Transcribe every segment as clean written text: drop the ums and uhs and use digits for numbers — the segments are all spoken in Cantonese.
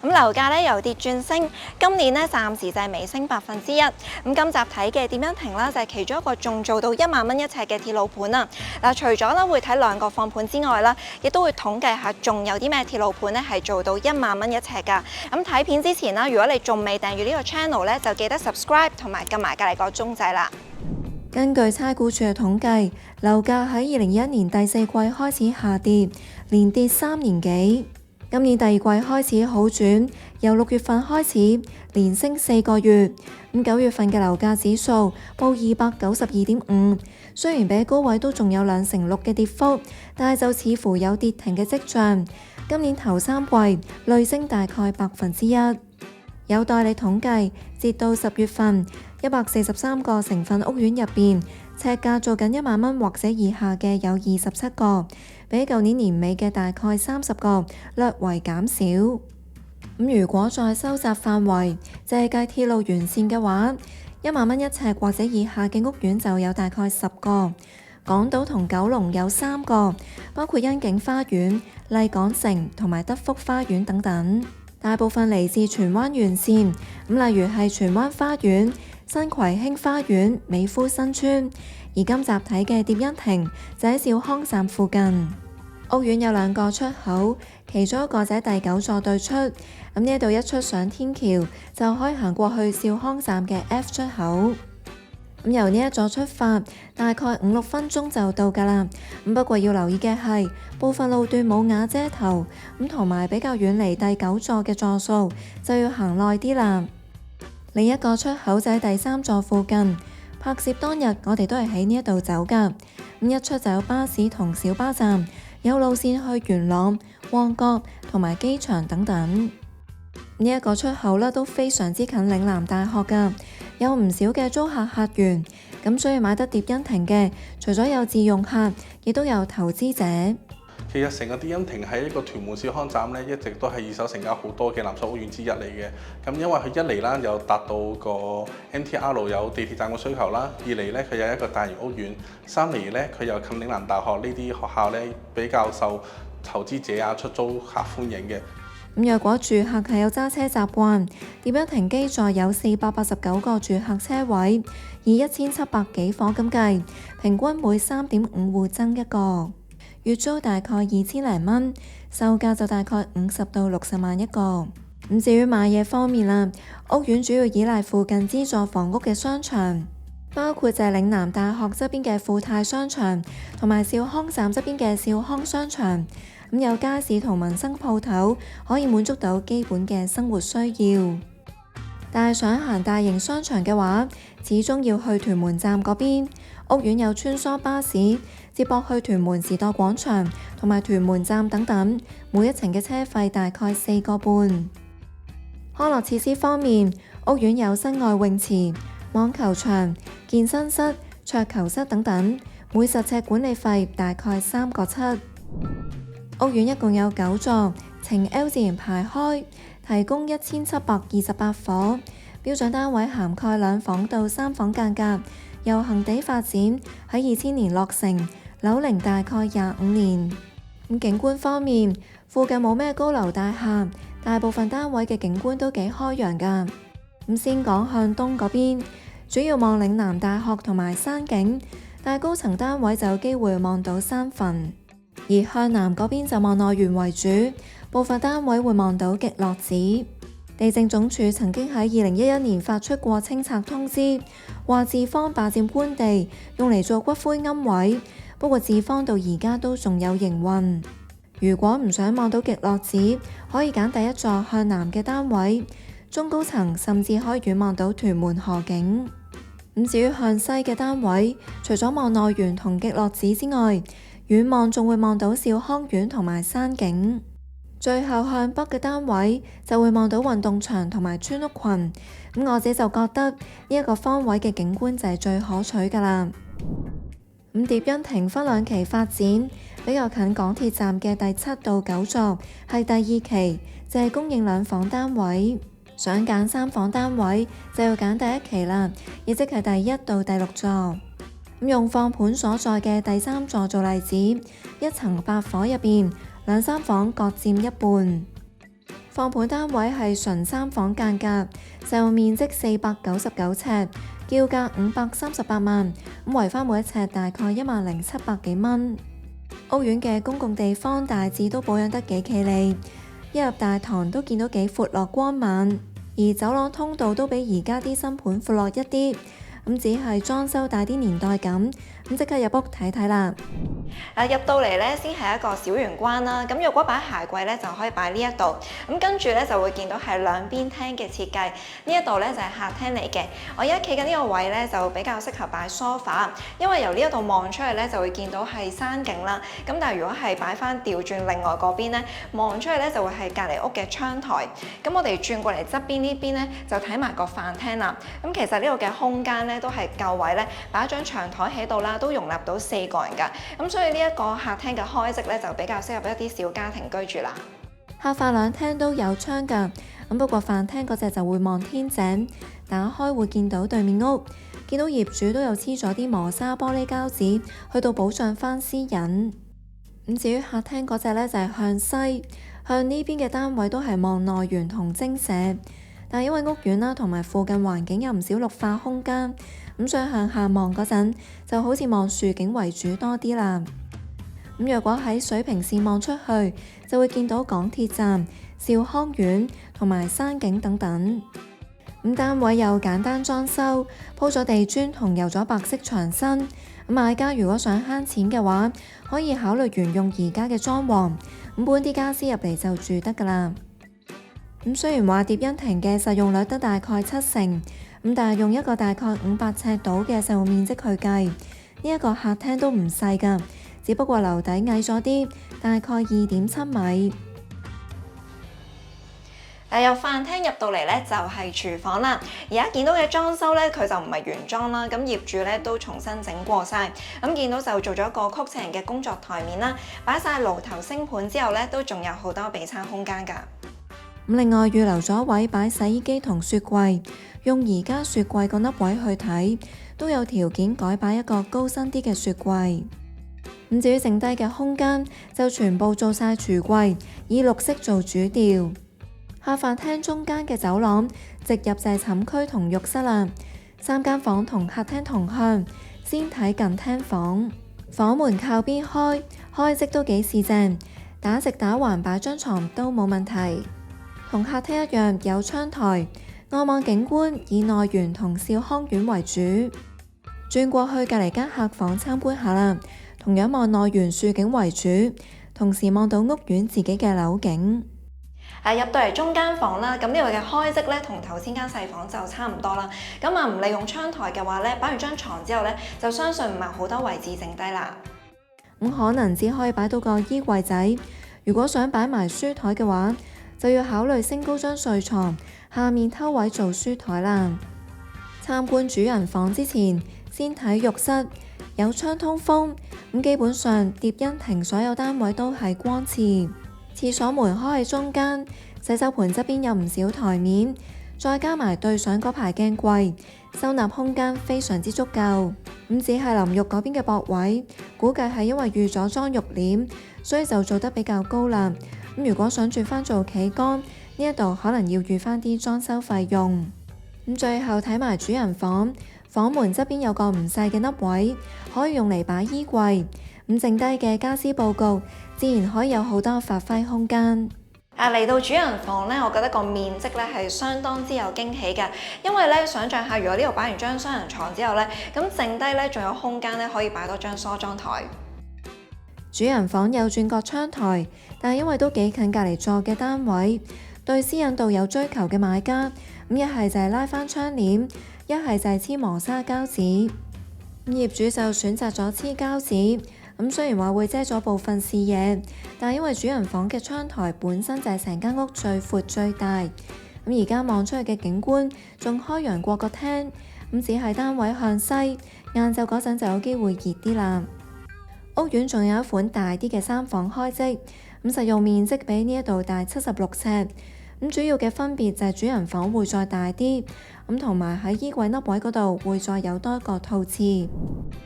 咁樓價咧由跌轉升，今年咧暫時就係微升1%。咁今集睇嘅點樣停啦，就係其中一個仲做到1萬蚊一尺嘅鐵路盤啊！嗱，除咗咧會睇兩個放盤之外啦，亦都會統計下仲有啲咩鐵路盤咧係做到1萬蚊一尺㗎。咁睇片之前啦，如果你仲未訂閱呢個 channel 咧，就記得 subscribe 同埋撳埋隔離個鐘仔啦。根據差估署嘅統計，樓價喺2021年第4季開始下跌，連跌3年幾。今年第2季開始好轉，由6月份開始連升4個月。9月份嘅樓價指數報292.5，雖然比高位都仲有2成6嘅跌幅，但係就似乎有跌停嘅跡象。今年頭3季累升大概1%。有代理統計，截到10月份，143個成分屋苑入邊，尺價做緊1萬蚊或者以下嘅有27個，比舊年年尾嘅大概30個略為減少。如果再收窄範圍，淨係計鐵路沿線嘅話，1萬蚊一尺或者以下嘅屋苑就有大概10個。港島同九龍有3個，包括欣景花園、麗港城同埋德福花園等等。大部分嚟自荃灣沿線，例如係荃灣花園、新葵興花園、美孚新村。而今集睇嘅蝶欣亭就喺兆康站附近。屋苑有2個出口，其中一個就喺第9座對出。呢度一出上天橋就可以行過去兆康站嘅 F 出口。由呢一座出發，大概5-6分鐘就到㗎啦。不過要留意嘅係，部分路段冇瓦遮頭，同埋比較遠離第9座嘅座數，就要行耐啲啦。另一個出口就喺第3座附近。拍攝當日，我哋都係喺呢一度走㗎。一出就有巴士同小巴站，有路線去元朗、旺角同埋機場等等。呢一個出口呢都非常之近嶺南大學㗎，有唔少嘅租客源。咁所以買得蝶欣亭嘅，除咗有自用客，亦都有投資者。其實成個蝶欣亭喺一個屯門兆康站咧，一直都係二手成交好多嘅藍籌屋苑之一嚟嘅。咁因為佢一嚟啦，有達到個 MTR 有地鐵站嘅需求啦；二嚟咧，佢有一個大型屋苑；三嚟咧，佢又近嶺南大學呢啲學校咧，比較受投資者啊、出租客歡迎嘅。若果住客係有揸車習慣，蝶欣亭基座有489個住客車位，以1700幾伙咁計，平均每3.5戶增一個。月租大概2000零蚊，售價就大概50到60萬一個。至於買嘢方面啦，屋苑主要依賴附近資助房屋嘅商場，包括就係嶺南大學側邊嘅富泰商場，同埋兆康站側邊嘅兆康商場。有街市同民生鋪頭，可以滿足到基本嘅生活需要。但係想行大型商場嘅話，始終要去屯門站嗰邊。屋苑有穿梭巴士接駁去屯門時代廣場同埋屯門站等等，每一程嘅車費大概4個半。康樂設施方面，屋苑有室外泳池、網球場、健身室、桌球室等等，每10尺管理費大概3個7。屋苑一共有9座，呈 L 字形排開，提供1728伙，標準單位涵蓋2房到3房間隔。由恒地發展喺2000年落成，樓齡大概25年。景觀方面，附近冇咩高樓大廈，大部分單位嘅景觀都幾開揚㗎。先講向東嗰邊，主要望嶺南大學同埋山景，但高層單位就有機會望到山墳。而向南嗰邊就望內園為主，部分單位會望到極樂寺。地政總署曾經喺2011年發出過清拆通知，話置方霸佔官地，用嚟做骨灰龕位。不過置方到而家都仲有營運。如果唔想望到極樂寺，可以揀第一座向南嘅單位，中高層甚至可以遠望到屯門河景。至於向西嘅單位，除咗望內園同極樂寺之外，遠望仲會望到兆康苑同埋山景。最後向北嘅單位就會望到運動場同埋村屋群。我自己就覺得呢一個方位嘅景觀就係最可取㗎啦。蝶欣亭分2期發展，比較近港鐵站嘅第7到9座係第2期，就係供應2房單位。想揀3房單位就要揀第1期啦，亦即係第1到第6座。用放盤所在嘅第3座做例子，1層8伙入邊，2、3房各佔一半。放盤單位係純三房間隔，實用面積499尺，叫價538萬，咁圍返每一尺大概10700幾蚊。屋苑嘅公共地方大致都保養得幾企理，一入大堂都見到幾闊落光猛，而走廊通道都比而家啲新盤闊落一啲，咁只係裝修大啲年代感，咁即刻入屋睇睇啦。入到嚟咧，先係一個小玄關啦。咁若果擺鞋櫃咧，就可以擺呢一度。咁跟住咧就會見到係兩邊廳嘅設計。呢一度咧就係客廳嚟嘅。我而家企緊呢個位咧，就比較適合擺梳化，因為由呢一度望出嚟咧，就會見到係山景啦。咁但係如果係擺翻調轉另外嗰邊咧，望出嚟咧就會係隔離屋嘅窗台。咁我哋轉過嚟側邊呢邊咧，就睇埋個飯廳啦。咁其實呢度嘅空間咧都係夠位咧，擺一張長台喺度啦，都容納到4個人㗎。咁所以呢一個客廳嘅開積咧，就比較適合一啲小家庭居住啦。客飯兩廳都有窗㗎，咁不過飯廳嗰隻就會望天井，打開會見到對面屋，見到業主都有黐咗啲磨砂玻璃膠紙，去到保障翻私隱。咁至於客廳嗰隻咧就係向西，向呢邊嘅單位都係望內園同精舍，但係因為屋苑啦同埋附近環境有唔少綠化空間，咁所以向下望嗰陣就好似望樹景為主多啲啦。咁若果喺水平線望出去，就會見到港鐵站、兆康苑同埋山景等等。咁單位有簡單裝修，鋪咗地磚同油咗白色牆身。咁買家如果想慳錢嘅話，可以考慮沿用而家嘅裝潢，咁搬啲家私入嚟就住得㗎啦。咁雖然話蝶恩庭嘅實用率得大概70%，咁但係用一個大概500尺度嘅實用面積去計，呢一個客廳都唔細㗎。只不過樓底矮咗啲，大概2.7米。由飯廳入到嚟咧，就係廚房啦。而家見到嘅裝修咧，佢就唔係原裝啦。咁業主咧都重新整過晒。咁見到就做咗一個曲斜嘅工作台面啦，擺晒爐頭星盤之後咧，都仲有好多備餐空間㗎。咁另外預留咗位擺洗衣機同雪櫃，用而家雪櫃個凹位去睇，都有條件改擺一個高身啲嘅雪櫃。咁至於剩低嘅空間就全部做晒櫥櫃，以綠色做主調。客飯廳中間嘅走廊直入就係寢區同浴室啦，3間房同客廳同向。先睇近廳房，房門靠邊開積都幾四正，打直打橫擺張床都冇問題。同客廳一樣有窗台，外望景觀以內園同兆康苑為主。轉過去隔離間客房參觀下啦。同樣望內園樹景為主，同時望到屋苑自己嘅樓景。入到嚟中間房啦，咁呢度嘅開積咧，同頭先間細房就差唔多啦。咁唔利用窗台嘅話咧，擺完張床之後咧，就相信唔係好多位置剩低啦。咁可能只可以擺到個衣櫃仔。如果想擺埋書台嘅話，就要考慮升高張睡床，下面偷位做書台啦。參觀主人房之前，先睇浴室。有窗通風，咁基本上蝶恩庭所有單位都係光廁。廁所門開喺中間，洗手盆側邊有唔少台面，再加埋對上嗰排鏡櫃，收納空間非常之足夠。咁只係淋浴嗰邊嘅駁位，估計係因為預咗裝浴簾，所以就做得比較高啦。咁如果想轉翻做企缸，呢一度可能要預翻啲裝修費用。咁最後睇埋主人房。房門側邊有個唔細嘅凹位，可以用嚟擺衣櫃。咁剩低嘅家私佈局，自然可以有好多發揮空間。嚟到主人房咧，我覺得個面積咧係相當之有驚喜嘅，因為咧想像下，如果呢度擺完張雙人床之後咧，咁剩低咧仲有空間咧可以擺多張梳妝台。主人房有轉角窗台，但係因為都幾近隔離座嘅單位，對私隱度有追求嘅買家，咁一係就係拉翻窗簾。一係就係黐磨砂膠紙，業主就選擇咗黐膠紙。咁雖然話會遮咗部分視野，但因為主人房嘅窗台本身就係成間屋最闊最大，咁而家望出去嘅景觀仲開揚過個廳，咁只係單位向西，晏晝嗰陣就有機會熱啲啦。屋苑仲有一款大啲嘅3房開積，咁實用面積比呢一度大76尺。咁主要嘅分別就係主人房會再大啲，咁同埋喺衣櫃凹位嗰度會再有多一個套廁。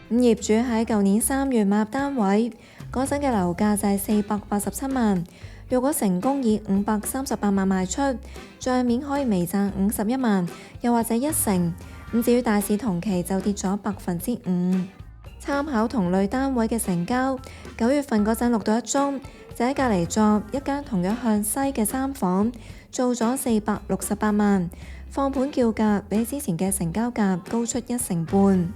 咁業主喺舊年3月買入單位嗰陣嘅樓價就係487萬，如果成功以538萬賣出，帳面可以微賺51萬，又或者1成。咁至於大市同期就跌咗5%。參考同類單位嘅成交，9月份嗰陣錄到一宗，就喺隔離座一間同樣向西嘅3房，做咗468萬，放盤叫價比之前嘅成交價高出1成半。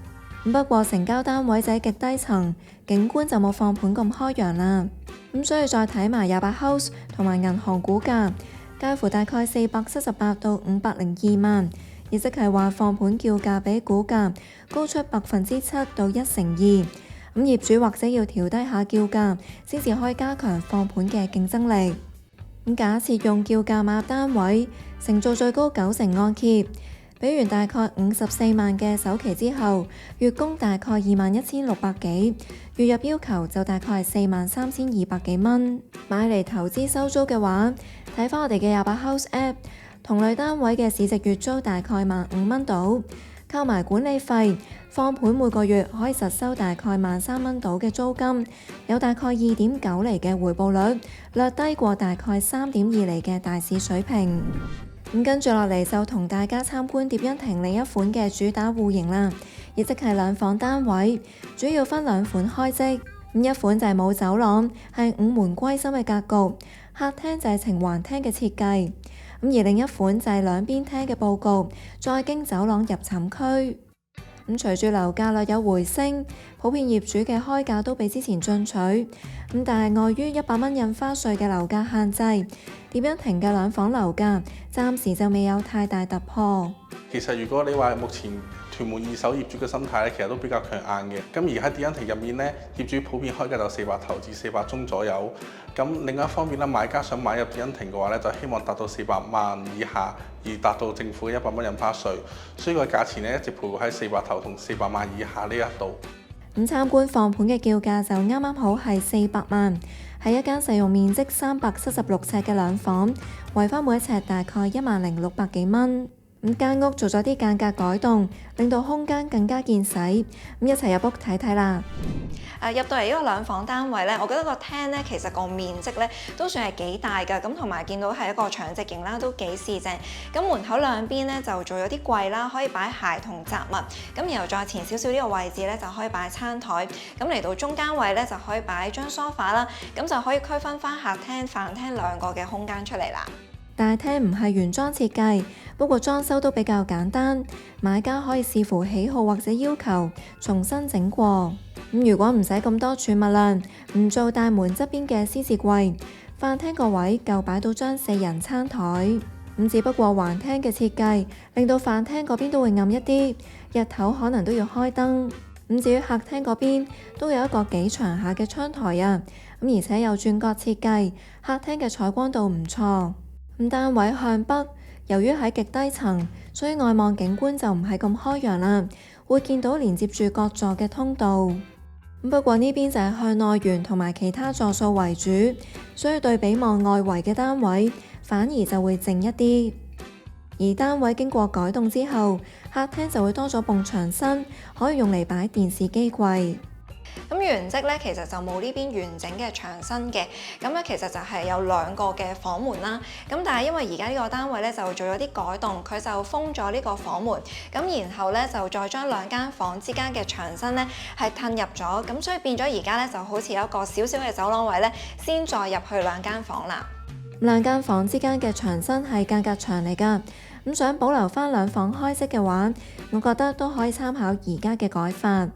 不過成交單位就喺極低層，景觀就冇放盤咁開揚啦。咁所以再睇埋28House同埋銀行股價，介乎大概478到502萬，亦即係話放盤叫價比股價高出7%到1成2。咁業主或者要調低下叫價，先至可以加強放盤嘅競爭力。咁假設用叫價買入單位，承做最高9成按揭，俾完大概54萬嘅首期之後，月供大概21,600幾，月入要求就大概係43,200幾蚊。買嚟投資收租嘅話，睇返我哋嘅28House App，同類單位嘅市值月租大概15,000蚊到，扣埋管理費，放盤每個月可以實收大概13,000蚊到嘅租金，有大概2.9厘嘅回報率，略低過大概3.2厘嘅大市水平。咁跟住落嚟就同大家參觀蝶恩庭另一款嘅主打戶型啦，亦即係2房單位，主要分2款開則。一款就係冇走廊，係5門歸心嘅格局，客廳就係呈橫廳嘅設計。而另一款就係兩邊廳嘅佈局，再經走廊入寢區。隨住樓價略有回升，普遍業主嘅開價都比之前進取。但係礙於100蚊印花稅嘅樓價限制，蝶恩庭嘅2房樓價暫時就未有太大突破。其實如果你話目前屯門二手業主嘅心態咧，其實都比較強硬嘅。咁而喺蝶恩庭入面咧，業主普遍開價就400頭至400宗左右。咁另一方面咧，買家想買入蝶恩庭嘅話咧，就希望達到400萬以下，而達到政府嘅100蚊印花稅。所以個價錢咧一直徘徊喺400頭同400萬以下呢一度。咁參觀放盤嘅叫價就啱啱好係400萬，係一間實用面積376尺嘅2房，圍返每一尺大概10,600幾蚊。間屋做咗啲間隔改動，令到空間更加見使。一齊入屋睇睇啦。入到嚟呢個2房單位咧，我覺得個廳咧其實個面積咧都算係幾大㗎，咁同埋見到係一個長直型啦，都幾四正。咁門口兩邊咧就做咗啲櫃啦，可以擺鞋同雜物。咁然後再前少少呢個位置咧就可以擺餐台。咁嚟到中間位咧就可以擺張梳化啦，咁就可以區分翻客廳、飯廳2個嘅空間出嚟啦。大廳唔係原裝設計，不過裝修都比較簡單，買家可以視乎喜好或者要求重新整過。如果唔使咁多儲物量，唔做大門側邊嘅獅子櫃，飯廳個位夠擺到張4人餐台。只不過橫廳嘅設計令到飯廳嗰邊都會暗一啲，日頭可能都要開燈。至於客廳嗰邊都有一個幾長下嘅窗台啊，而且有轉角設計，客廳嘅採光度唔錯。單位向北，由於喺極低層，所以外望景觀就唔係咁開揚啦，會見到連接住各座嘅通道。不過呢邊就係向內圓同埋其他座數為主，所以對比望外圍嘅單位，反而就會靜一啲。而單位經過改動之後，客廳就會多咗埲牆身，可以用嚟擺電視機櫃。咁原則咧，其實就冇呢邊完整嘅牆身嘅，咁咧其實就係有2個嘅房門啦。咁但係因為而家呢個單位咧就做咗啲改動，佢就封咗呢個房門，咁然後咧就再將2間房之間嘅牆身咧係褪入咗，咁所以變咗而家咧就好似有一個小小嘅走廊位咧，先再入去2間房啦。2間房之間嘅牆身係間隔牆嚟㗎，咁想保留翻2房開式嘅話，我覺得都可以參考而家嘅改法。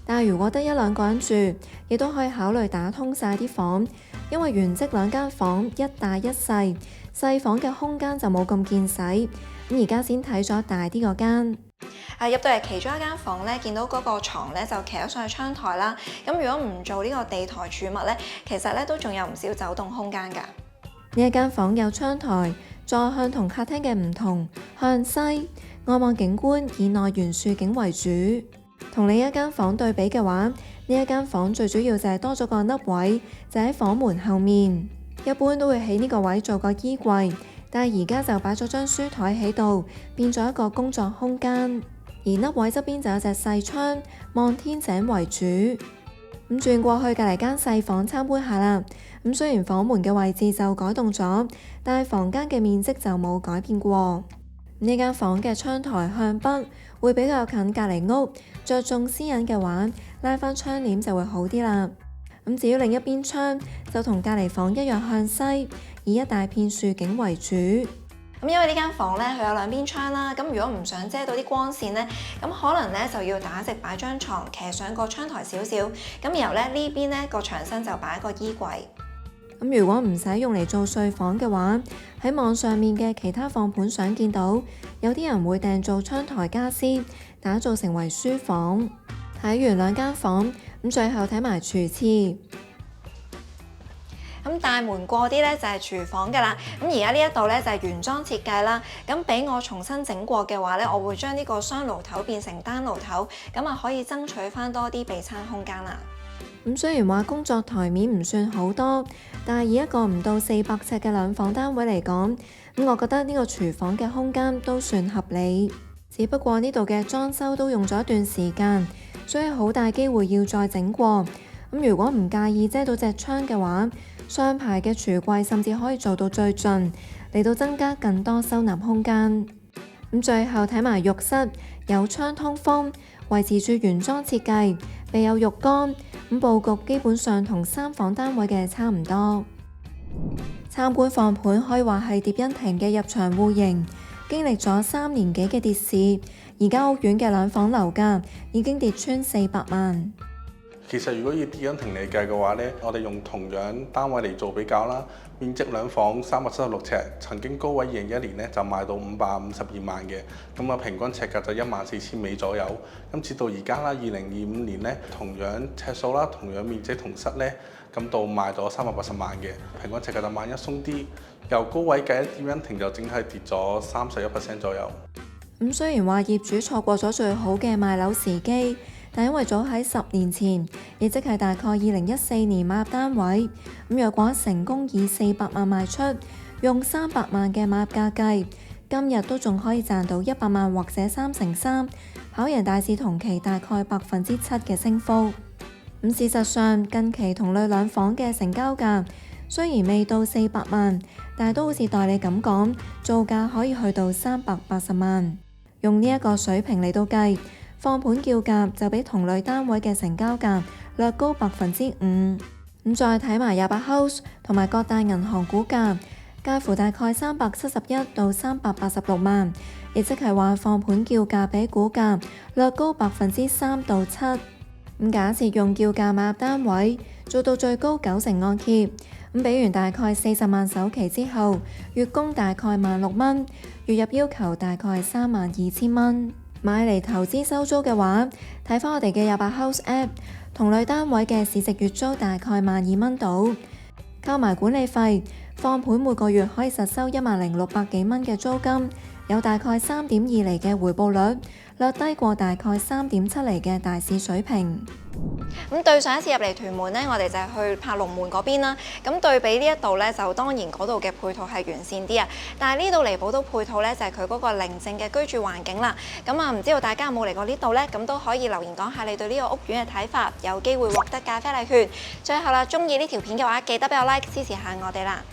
但係如果得1-2個人住，亦都可以考慮打通晒啲房，因為原則2間房一大一細，細房嘅空間就冇咁見使。咁而家先睇咗大啲嗰間。入到嚟其中一間房咧，見到嗰個床咧就騎咗上去窗台啦。咁如果唔做呢個地台儲物咧，其實咧都仲有唔少走動空間㗎。呢一間房有窗台，坐向同客廳嘅唔同，向西，外望景觀以內園樹景為主。同另一間房對比嘅話，呢一間房最主要就係多咗個凹位，就喺房門後面。一般都會喺呢個位做個衣櫃，但係而家就擺咗張書台喺度，變咗一個工作空間。而凹位側邊就有隻細窗，望天井為主。咁轉過去隔離間細房參觀下啦。咁雖然房門嘅位置就改動咗，但係房間嘅面積就冇改變過。呢間房嘅窗台向北，會比較近隔離屋。着重私隱嘅話，拉返窗簾就會好啲啦。咁至於另一邊窗就同隔離房一樣向西，以一大片樹景為主。咁因為呢間房咧，佢有兩邊窗啦，咁如果唔想遮到啲光線咧，咁可能咧就要打直擺張床，騎上個窗台少少，咁然後咧呢邊咧個牆身就擺一個衣櫃。咁如果唔使用嚟做睡房嘅話，喺網上面嘅其他放盤相見到，有啲人會訂做窗台家私，打造成為書房。睇完兩間房，咁最後睇埋廚廁。咁大門過啲咧就係廚房㗎啦。咁而家呢一度咧就係原裝設計啦。咁俾我重新整過嘅話咧，我會將呢個雙爐頭變成單爐頭，咁啊可以爭取翻多啲備餐空間啦。咁雖然話工作台面唔算好多，但係以一個唔到400尺嘅兩房單位嚟講，咁我覺得呢個廚房嘅空間都算合理。只不過呢度嘅裝修都用咗一段時間，所以好大機會要再整過。咁如果唔介意遮到隻窗嘅話，雙排嘅櫥櫃甚至可以做到最盡，嚟到增加更多收納空間。咁最後睇埋浴室，有窗通風，維持住原裝設計，備有浴缸。咁佈局基本上同3房單位嘅差唔多。參觀放盤可以話係蝶恩庭嘅入場戶型，經歷咗3年幾嘅跌市，而家屋苑嘅兩房樓價已經跌穿400萬。其實如果以蝶恩庭嚟計嘅話呢，我哋用同樣單位嚟做比較啦，面積兩房376尺，曾經高位2001年呢就賣到552萬嘅，咁啊平均尺價就14000尾左右。咁至到而家啦，2025年呢，同樣尺數啦，同樣面積同室呢，咁到賣咗380萬嘅，平均尺價就萬一鬆啲。由高位計，蝶恩庭就整體跌咗31% 左右。咁雖然話業主錯過咗最好嘅賣樓時機，但因為早喺10年前，亦即係大概2014年買入單位，咁若果成功以400萬賣出，用300萬嘅買入價計，今日都仲可以賺到100萬或者3%，跑贏大市同期大概7%嘅升幅。咁事實上，近期同類兩房嘅成交價雖然未到400萬，但係都好似代理咁講，造價可以去到380萬。用呢一個水平嚟到計，放盤叫價就比同類單位嘅成交價略高5%。咁再睇埋28House同埋各大銀行股價，介乎大概371到386萬，亦即係話放盤叫價比股價略高3%到7%。咁假設用叫價買入單位，做到最高90%按揭，咁俾完大概40萬首期之後，月供大概16000蚊，月入要求大概32000蚊。買嚟投資收租嘅話，睇返我哋嘅28House App，同類單位嘅市值月租大概12000蚊到，扣埋管理費，放盤每個月可以實收10600幾蚊嘅租金，有大概3.2厘嘅回報率，略低過大概3.7厘嘅大市水平。咁對上一次入嚟屯門呢，我哋就係去柏龍門嗰邊啦。咁對比呢一度呢，就當然嗰度嘅配套係完善啲啊。但係呢度離寶都配套呢，就係佢嗰個寧靜嘅居住環境啦。咁啊，唔知道大家有冇嚟過呢度呢？咁都可以留言講下你對呢個屋苑嘅睇法，有機會獲得咖啡禮券。最後啦，中意呢條片嘅話，記得俾我 like 支持下我哋啦。